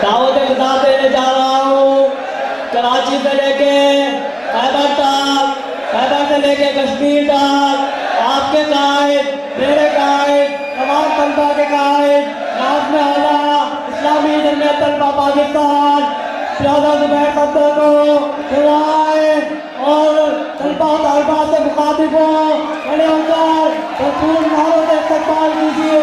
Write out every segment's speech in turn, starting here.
دعوت خطاب دینے جا رہا ہوں کراچی سے لے کے خیبر تک، خیبر سے لے کے کشمیر تک آپ کے قائد، میرے قائد، تمام طلبہ کے قائد، ناظم اعلیٰ اسلامی جمعیت طلبہ پاکستان پیادہ زبیر صدر کو دعائیں اور طلبہ و طالبات سے مخاطب ہوں، کھڑے ہو کر بھرپور نعروں سے استقبال کیجیے۔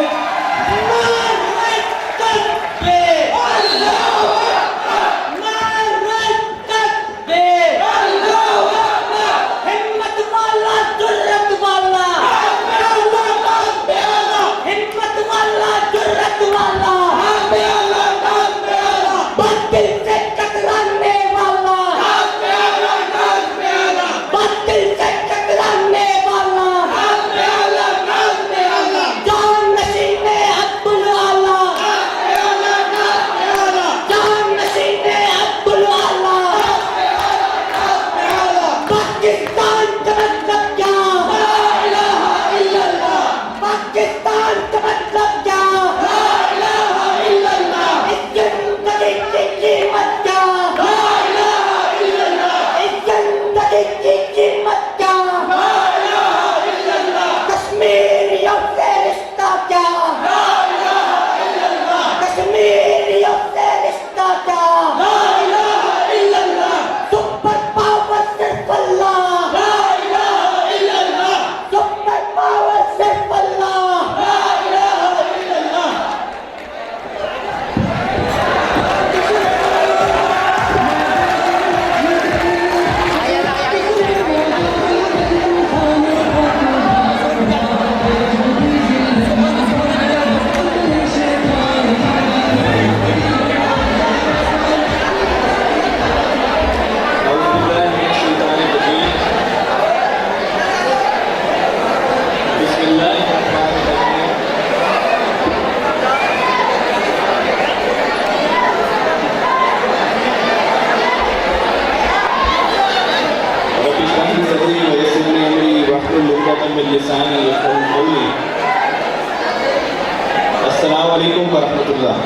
السلام علیکم ورحمۃ اللہ۔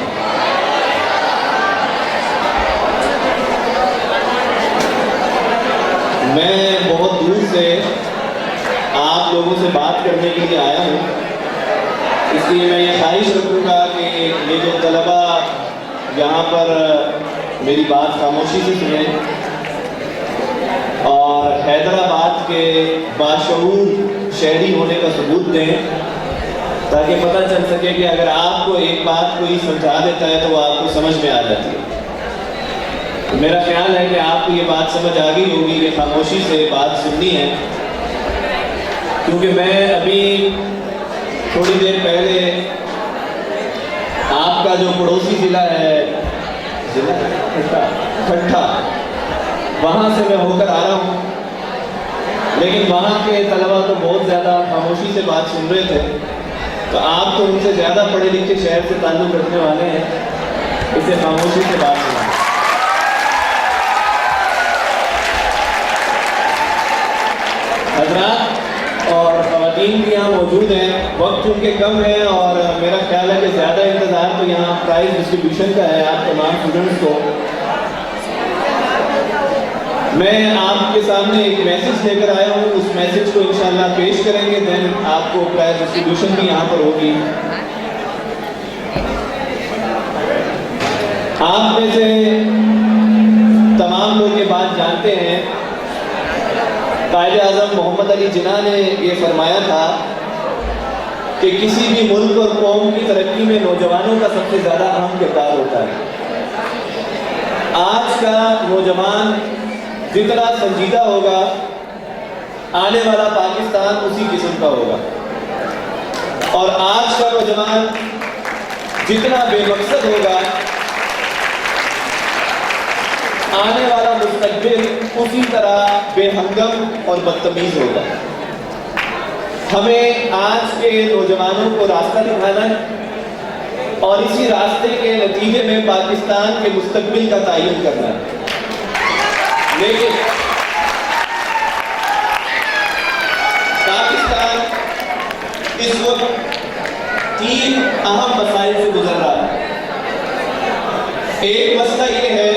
میں بہت دور سے آپ لوگوں سے بات کرنے کے لیے آیا ہوں، اس لیے میں یہ خواہش رکھوں گا کہ یہ جو طلبہ یہاں پر میری بات خاموشی سے سنیں اور حیدرآباد کے باشعور شہری ہونے کا ثبوت دیں، تاکہ پتہ چل سکے کہ اگر آپ کو ایک بات کوئی سمجھا دیتا ہے تو وہ آپ کو سمجھ میں آ جاتی ہے۔ میرا خیال ہے کہ آپ کو یہ بات سمجھ آ گئی ہوگی کہ خاموشی سے بات سننی ہے، کیونکہ میں ابھی تھوڑی دیر پہلے آپ کا جو پڑوسی ضلع ہے کھٹھا، وہاں سے میں ہو کر آ رہا ہوں، لیکن وہاں کے طلبہ تو بہت زیادہ خاموشی سے بات سن رہے تھے، تو آپ تو ان سے زیادہ پڑھے لکھے شہر سے تعلق رکھنے والے ہیں، اسے خاموشی سے بات سنیں۔ حضرات اور خواتین بھی یہاں موجود ہیں، وقت چونکہ کم ہے اور میرا خیال ہے کہ زیادہ انتظار تو یہاں پرائز ڈسٹریبیوشن کا ہے آپ تمام اسٹوڈنٹس کو۔ میں آپ کے سامنے ایک میسج لے کر آیا ہوں، اس میسج کو انشاءاللہ پیش کریں گے، دین آپ کو پرائز ڈسٹریبیوشن بھی یہاں پر ہوگی۔ آپ میں سے تمام لوگ یہ بات جانتے ہیں، قائد اعظم محمد علی جناح نے یہ فرمایا تھا کہ کسی بھی ملک اور قوم کی ترقی میں نوجوانوں کا سب سے زیادہ اہم کردار ہوتا ہے۔ آج کا نوجوان جتنا سنجیدہ ہوگا، آنے والا پاکستان اسی قسم کا ہوگا، اور آج کا نوجوان جتنا بے مقصد ہوگا، آنے والا مستقبل اسی طرح بے ہنگم اور بدتمیز ہوگا۔ ہمیں آج کے نوجوانوں کو راستہ دکھانا ہے اور اسی راستے کے نتیجے میں پاکستان کے مستقبل کا تعین کرنا ہے۔ لیکن پاکستان اس وقت 3 اہم مسائل سے گزر رہا ہے۔ ایک مسئلہ یہ ہے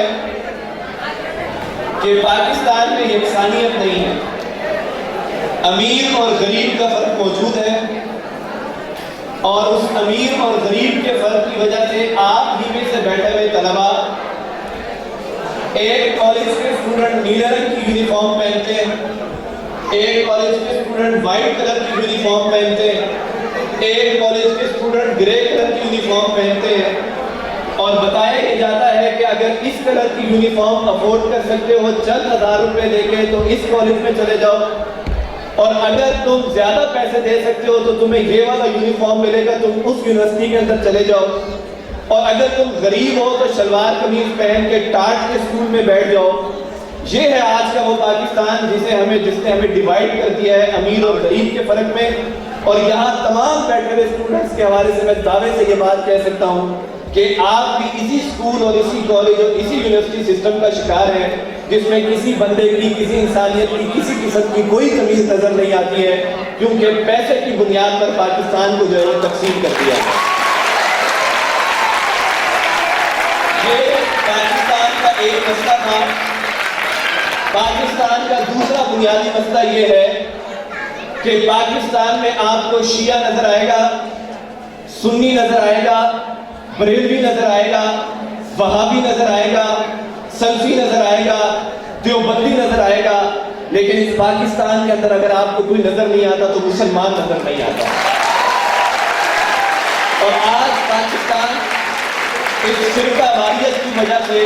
کہ پاکستان میں یکسانیت نہیں ہے، امیر اور غریب کا فرق موجود ہے، اور اس امیر اور غریب کے فرق کی وجہ سے آپ ہی میں سے بیٹھے ہوئے طلباء ایک کالج کے اسٹوڈنٹ نیلے رنگ کی یونیفارم پہنتے ہیں، ایک کالج کے اسٹوڈنٹ وائٹ کلر کی یونیفارم پہنتے ہیں، ایک کالج کے اسٹوڈنٹ گرے کلر کی یونیفارم پہنتے ہیں، اور بتایا یہ جاتا ہے کہ اگر اس کلر کی یونیفارم افورڈ کر سکتے ہو چند ہزار روپے دے کے تو اس کالج میں چلے جاؤ، اور اگر تم زیادہ پیسے دے سکتے ہو تو تمہیں یہ والا یونیفارم ملے گا، تم اس یونیورسٹی کے اندر چلے جاؤ، اور اگر تم غریب ہو تو شلوار قمیض پہن کے ٹاٹ کے اسکول میں بیٹھ جاؤ۔ یہ ہے آج کا وہ پاکستان جس نے ہمیں ڈیوائیڈ کر دیا ہے امیر اور غریب کے فرق میں۔ اور یہاں تمام بیٹھے ہوئے اسٹوڈنٹس کے حوالے سے میں دعوے سے یہ بات کہہ سکتا ہوں کہ آپ بھی اسی اسکول اور اسی کالج اور اسی یونیورسٹی سسٹم کا شکار ہیں جس میں کسی بندے کی، کسی انسانیت کی، کسی قسم کی کوئی تمیز نظر نہیں آتی ہے، کیونکہ پیسے کی بنیاد پر پاکستان کو جو ہے تقسیم کر دیا ہے۔ یہ پاکستان کا ایک مسئلہ تھا۔ پاکستان کا دوسرا بنیادی مسئلہ یہ ہے کہ پاکستان میں آپ کو شیعہ نظر آئے گا، سنی نظر آئے گا، بریلوی نظر آئے گا، وہابی نظر آئے گا، سلفی نظر آئے گا، دیوبندی نظر آئے گا، لیکن اس پاکستان کے اندر اگر آپ کو کوئی نظر نہیں آتا تو مسلمان نظر نہیں آتا۔ اور آج پاکستان اس فرقہ واریت کی وجہ سے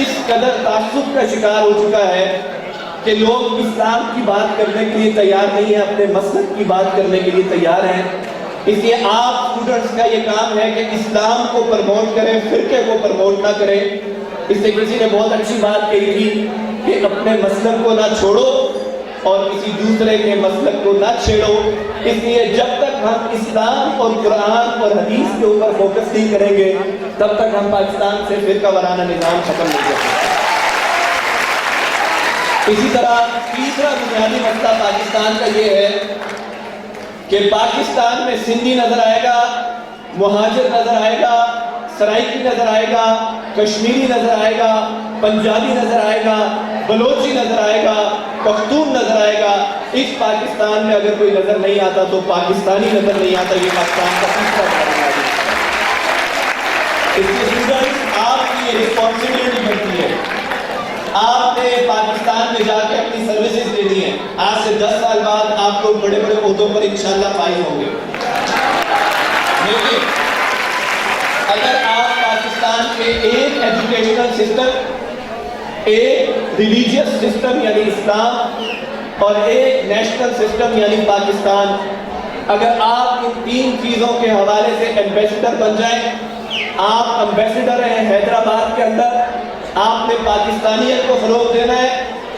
اس قدر تعصب کا شکار ہو چکا ہے کہ لوگ اسلام کی بات کرنے کے لیے تیار نہیں ہیں، اپنے مسلک کی بات کرنے کے لیے تیار ہیں۔ اس لیے آپ اسٹوڈنٹس کا یہ کام ہے کہ اسلام کو پرموٹ کریں، فرقے کو پرموٹ نہ کریں۔ اس سے کسی نے بہت اچھی بات کہی تھی کہ اپنے مسلک کو نہ چھوڑو اور کسی دوسرے کے مسلک کو نہ چھیڑو۔ اس لیے جب تک ہم اسلام اور قرآن اور حدیث کے اوپر فوکس نہیں کریں گے تب تک ہم پاکستان سے فرقہ وارانہ نظام ختم نہیں کر سکتے۔ اسی طرح تیسرا بنیادی مسئلہ پاکستان کا یہ ہے کہ پاکستان میں سندھی نظر آئے گا، مہاجر نظر آئے گا، سرائکی نظر آئے گا، کشمیری نظر آئے گا، پنجابی نظر آئے گا، بلوچی نظر آئے گا، پختون نظر آئے گا۔ اس پاکستان میں اگر کوئی نظر نہیں آتا تو پاکستانی نظر نہیں آتا۔ یہ پاکستان کا تیسرا بنیادی مسئلہ ہے۔ اس کے اسٹوڈنٹس آپ کی یہ رسپانسبلٹی بنتی ہے، آپ نے پاکستان میں جا کے اپنی سروسز دینی ہے۔ آج سے 10 سال بعد آپ لوگ بڑے بڑے عہدوں پر انشاءاللہ فائز ہوں گے، لیکن اگر آپ پاکستان کے ایک ایجوکیشنل سسٹم، ایک ریلیجیس سسٹم یعنی اسلام اور ایک نیشنل سسٹم یعنی پاکستان، اگر آپ ان تین چیزوں کے حوالے سے ایمبیسڈر بن جائیں، آپ ایمبیسڈر ہیں حیدرآباد کے اندر، آپ نے پاکستانیت کو فروغ دینا ہے،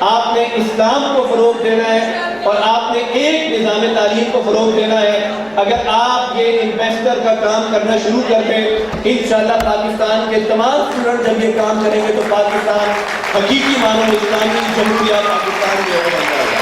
آپ نے اسلام کو فروغ دینا ہے، اور آپ نے ایک نظام تعلیم کو فروغ دینا ہے۔ اگر آپ یہ انویسٹر کا کام کرنا شروع کر دیں، انشاءاللہ پاکستان کے تمام اسٹوڈنٹ جب یہ کام کریں گے تو پاکستان حقیقی معنوں میں اسلامی جمہوریہ پاکستان جو ہے بن جائے گا۔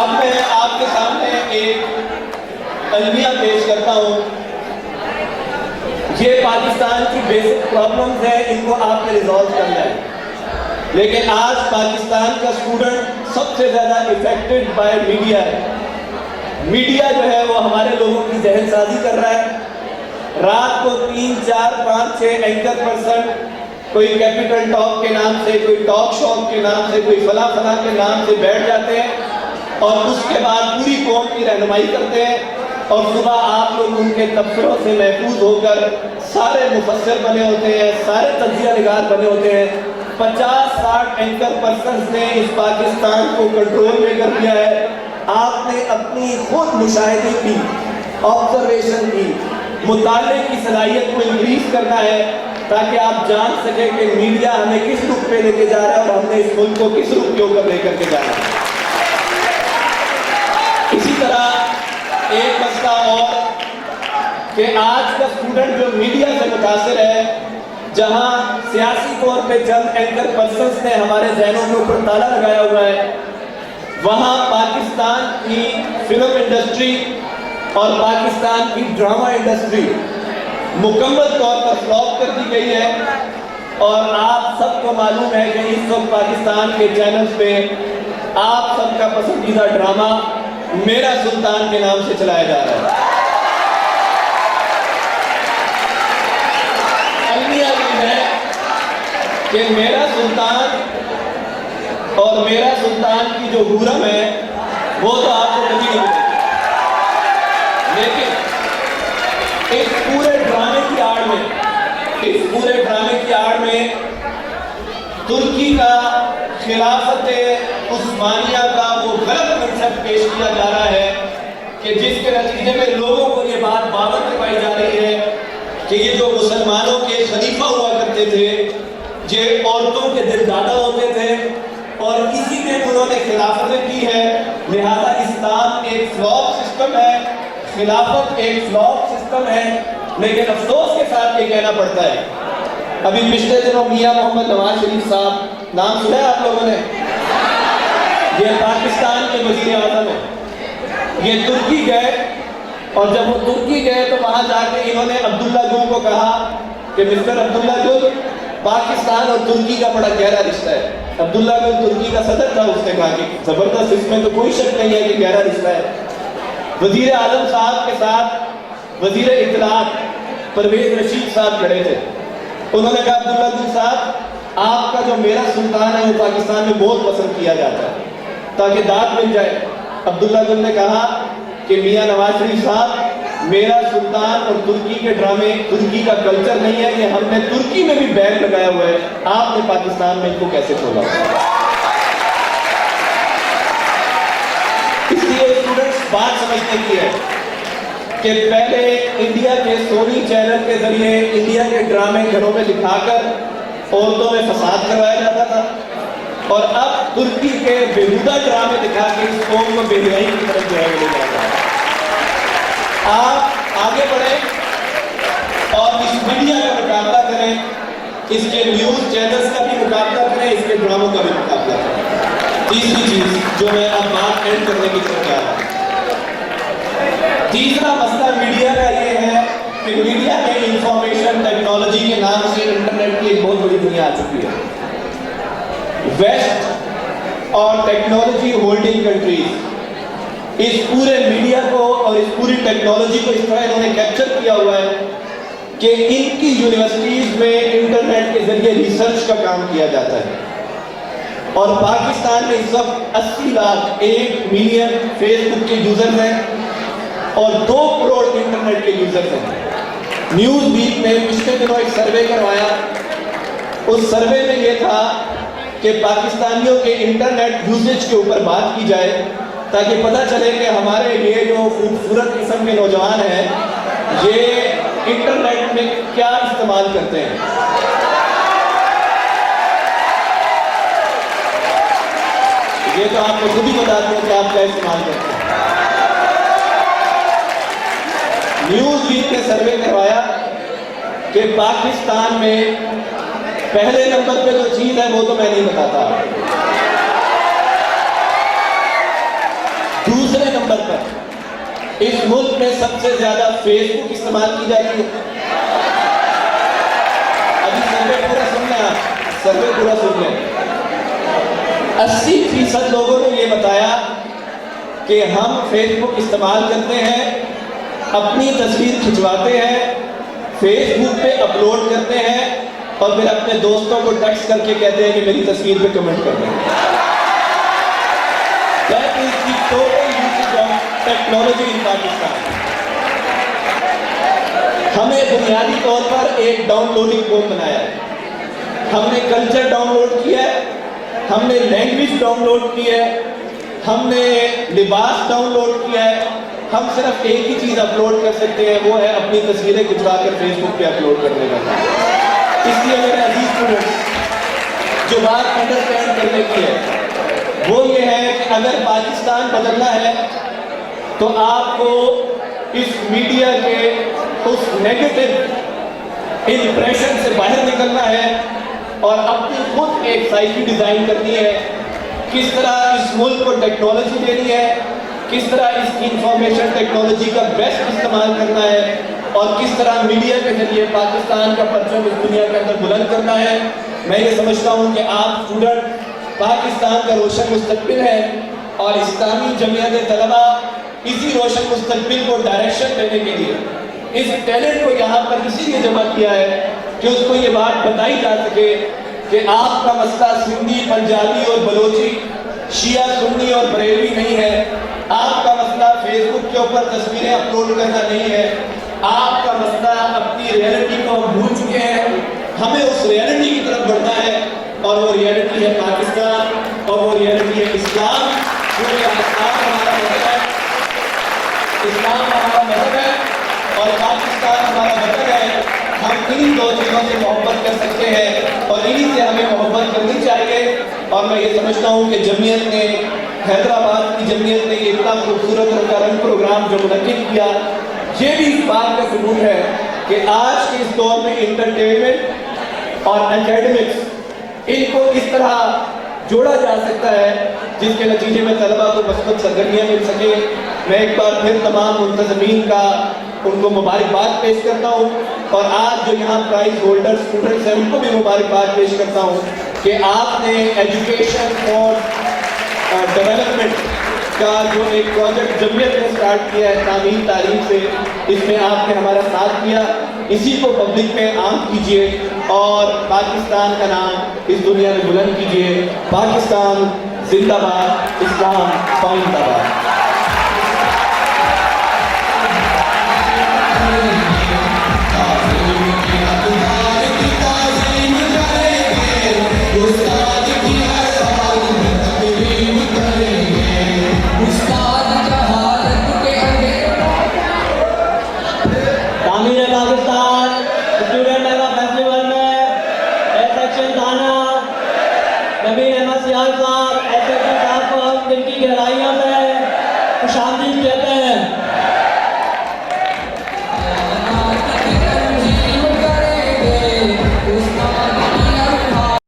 اب میں آپ کے سامنے ایک المیہ پیش کرتا ہوں۔ یہ پاکستان کی بیسک پرابلمز ہیں، ان کو آپ نے ریزالو کرنا ہے، لیکن آج پاکستان کا اسٹوڈنٹ سب سے زیادہ افیکٹڈ بائی میڈیا ہے۔ میڈیا جو ہے وہ ہمارے لوگوں کی ذہن سازی کر رہا ہے۔ رات کو 3، 4، 5، 6 اینکر پرسن کوئی کیپٹل ٹاک کے نام سے، کوئی ٹاک شو کے نام سے، کوئی فلاں فلاں کے نام سے بیٹھ جاتے ہیں اور اس کے بعد پوری قوم کی رہنمائی کرتے ہیں، اور صبح آپ لوگ ان کے تبصروں سے محفوظ ہو کر سارے مفسر بنے ہوتے ہیں، سارے تجزیہ نگار بنے ہوتے ہیں۔ 50-60 اینکر پرسنز نے اس پاکستان کو کنٹرول میں کر دیا ہے۔ آپ نے اپنی خود مشاہدے کی، آبزرویشن کی، مطالعے کی صلاحیت کو انکریز کرنا ہے تاکہ آپ جان سکیں کہ میڈیا ہمیں کس رخ پہ لے کے جا رہا ہے اور ہم نے اس ملک کو کس رخ کے اوپر لے کر کے جانا ہے۔ اسی طرح ایک مسئلہ اور کہ آج کا اسٹوڈنٹ جو میڈیا سے متاثر ہے، جہاں سیاسی طور پہ چند اینکر پرسنز نے ہمارے ذہنوں کے اوپر تالا لگایا ہوا ہے، وہاں پاکستان کی فلم انڈسٹری اور پاکستان کی ڈرامہ انڈسٹری مکمل طور پر فلاپ کر دی گئی ہے، اور آپ سب کو معلوم ہے کہ اس وقت پاکستان کے چینلز پہ آپ سب کا پسندیدہ ڈرامہ میرا سلطان کے نام سے چلایا جا رہا ہے۔ المیہ یہ ہے کہ میرا سلطان اور میرا سلطان کی جو حورم ہے وہ تو آپ کو کبھی نہیں ملے گی، لیکن اس پورے ڈرامے کی آڑ میں ترکی کا خلافت عثمانیہ کا وہ غلط کنسپٹ پیش کیا جا رہا ہے کہ جس کے نتیجے میں لوگوں کو یہ بات باور کروائی جا رہی ہے کہ یہ جو مسلمانوں کے خلیفہ ہوا کرتے تھے، یہ عورتوں کے دل دادا ہوتے تھے، اور اسی میں انہوں نے خلافتیں کی ہے، لہذا اسلام ایک فلاپ سسٹم ہے، خلافت ایک فلاپ سسٹم ہے۔ لیکن افسوس کے ساتھ یہ کہنا پڑتا ہے، ابھی پچھلے دنوں میاں محمد نواز شریف صاحب، نام سنا ہے آپ لوگوں نے؟ یہ پاکستان کے وزیر اعظم ہیں، یہ ترکی گئے، اور جب وہ ترکی گئے تو وہاں جا کے انہوں نے عبداللہ گل کو کہا کہ مسٹر عبداللہ گل، پاکستان اور ترکی کا بڑا گہرا رشتہ ہے۔ عبداللہ گل ترکی کا صدر تھا، اس نے کہا کہ زبردست، اس میں تو کوئی شک نہیں ہے کہ گہرا رشتہ ہے۔ وزیر اعظم صاحب کے ساتھ وزیر اطلاعات پرویز رشید صاحب کھڑے تھے، انہوں نے کہا عبداللہ گل صاحب، آپ کا جو میرا سلطان ہے وہ پاکستان میں بہت پسند کیا جاتا ہے، تاکہ داد مل جائے۔ عبداللہ گل نے کہا کہ میاں نواز شریف صاحب، میرا سلطان اور ترکی کے ڈرامے ترکی کا کلچر نہیں ہے، یہ ہم نے ترکی میں بھی بین لگایا ہوا ہے، آپ نے پاکستان میں ان کو کیسے کھولا؟ اس لیے اسٹوڈنٹس بات سمجھنے کی ہے کہ پہلے انڈیا کے سونی چینل کے ذریعے انڈیا کے ڈرامے گھروں میں دکھا کر عورتوں میں فساد کروایا جاتا تھا، اور اب ترکی کے بےہودہ ڈرامے دکھا کے اس قوم کو بے حیائی کی طرف جو ہے لے جاتا ہے۔ آپ آگے بڑھیں اور اس میڈیا کا مقابلہ کریں، اس کے نیوز چینلز کا بھی مقابلہ کریں، اس کے ڈراموں کا بھی مقابلہ کریں۔ تیسری چیز جو میں اب بات اینڈ کرنے کی طرف جا رہا ہوں، تیسرا مسئلہ میڈیا کا یہ ہے کہ میڈیا میں انفارمیشن ٹیکنالوجی کے نام سے انٹرنیٹ کی ایک بہت بڑی دنیا آ چکی ہے۔ ویسٹ اور ٹیکنالوجی ہولڈنگ کنٹریز اس پورے میڈیا کو اور اس پوری ٹیکنالوجی کو اس طرح انہوں نے کیپچر کیا ہوا ہے کہ ان کی یونیورسٹیز میں انٹرنیٹ کے ذریعے ریسرچ کا کام کیا جاتا ہے، اور پاکستان میں اس وقت 80 لاکھ 1 ملین فیس بک کے یوزرز ہیں اور 2 کروڑ انٹرنیٹ کے یوزرز ہیں۔ نیوز ویک نے پچھلے دنوں ایک سروے کروایا، اس سروے میں یہ تھا کہ پاکستانیوں کے انٹرنیٹ یوزیج کے اوپر بات کی جائے تاکہ پتہ چلے کہ ہمارے یہ جو خوبصورت قسم کے نوجوان ہیں یہ انٹرنیٹ میں کیا استعمال کرتے ہیں۔ یہ تو آپ کو خود ہی بتاتے ہیں کہ آپ کیا استعمال کرتے ہیں۔ نیوز ویک نے سروے کروایا کہ پاکستان میں پہلے نمبر پہ جو چیز ہے وہ تو میں نہیں بتاتا، دوسرے نمبر پر اس ملک میں سب سے زیادہ فیس بک استعمال کی جاتی ہے۔ ابھی سروے پورا سن لیں، 80% لوگوں نے یہ بتایا کہ ہم فیس بک استعمال کرتے ہیں، اپنی تصویر کھنچواتے ہیں، فیس بک پہ اپلوڈ کرتے ہیں، اور پھر اپنے دوستوں کو ٹیکسٹ کر کے کہتے ہیں کہ میری تصویر پہ کمنٹ کر دیں۔ That is the total usage of technology in Pakistan۔ ہمیں بنیادی طور پر ایک ڈاؤن لوڈنگ قوم بنایا ہے، ہم نے کلچر ڈاؤن لوڈ کیا ہے، ہم نے لینگویج ڈاؤن لوڈ کی ہے، ہم نے لباس ڈاؤن لوڈ کیا ہے، ہم صرف ایک ہی چیز اپلوڈ کر سکتے ہیں، وہ ہے اپنی تصویریں کھنچوا کر فیس بک پہ اپلوڈ کرنے کا۔ اس لیے میرے عزیز اسٹوڈنٹس، جو بات انڈرسٹینڈ کرنے کی ہے وہ یہ ہے کہ اگر پاکستان بدلنا ہے تو آپ کو اس میڈیا کے اس نیگیٹو امپریشن سے باہر نکلنا ہے اور اپنی خود ایک سائیکی ڈیزائن کرنی ہے کس طرح اس ملک کو ٹیکنالوجی دینی ہے، کس طرح اس کی انفارمیشن ٹیکنالوجی کا بیسٹ استعمال کرنا ہے، اور کس طرح میڈیا کے ذریعے پاکستان کا پرچم اس دنیا کے اندر بلند کرنا ہے۔ میں یہ سمجھتا ہوں کہ آپ اسٹوڈنٹ پاکستان کا روشن مستقبل ہے، اور اسلامی جمعیت طلبہ اسی روشن مستقبل کو ڈائریکشن دینے کے لیے اس ٹیلنٹ کو یہاں پر اسی لیے جمع کیا ہے کہ اس کو یہ بات بتائی جا سکے کہ آپ کا مسئلہ سندھی، پنجابی اور بلوچی، شیعہ، سنی اور بریلوی نہیں ہے۔ آپ کا مسئلہ فیس بک کے اوپر تصویریں اپلوڈ کرنا نہیں ہے۔ آپ کا مسئلہ اپنی ریئلٹی کو ہم بھول چکے ہیں، ہمیں اس ریئلٹی کی طرف بڑھنا ہے، اور وہ ریئلٹی ہے پاکستان، اور وہ ریئلٹی ہے اسلام، کیونکہ اسلام ہمارا مذہب ہے، اسلام ہمارا مذہب ہے اور پاکستان ہمارا وطن ہے۔ ہم انہی دو چیزوں سے محبت کر سکتے ہیں اور انہی سے ہمیں محبت کرنی چاہیے۔ اور میں یہ سمجھتا ہوں کہ جمعیت نے، حیدرآباد کی جمعیت نے یہ اتنا خوبصورت رنگا رنگ پروگرام جو منعقد کیا، یہ بھی اس بات کا ثبوت ہے کہ آج کے اس دور میں انٹرٹینمنٹ اور اکیڈمکس ان کو اس طرح جوڑا جا سکتا ہے جس کے نتیجے میں طلبہ کو مثبت سرگرمیاں مل سکے۔ میں ایک بار پھر تمام منتظمین کا ان کو مبارکباد پیش کرتا ہوں، اور آج جو یہاں پرائز ہولڈر اسٹوڈنٹس ہیں ان کو بھی مبارکباد پیش کرتا ہوں کہ آپ نے ایجوکیشن فار ڈیولپمنٹ کا جو ایک پروجیکٹ جمعیت نے سٹارٹ کیا ہے تعمیر تعلیم سے، اس میں آپ نے ہمارا ساتھ دیا۔ اسی کو پبلک میں عام کیجئے اور پاکستان کا نام اس دنیا میں بلند کیجئے۔ پاکستان زندہ باد، اسلام پائندہ باد۔ تعمیر پاکستان اسٹوڈنٹ میگا فیسٹیول میں ایس سیکشن تھانہ نبیل احمد سیال صاحب، ایس سیکشن صاحب کو ہم دل کی گہرائیوں سے خوش آمدید کہتے ہیں۔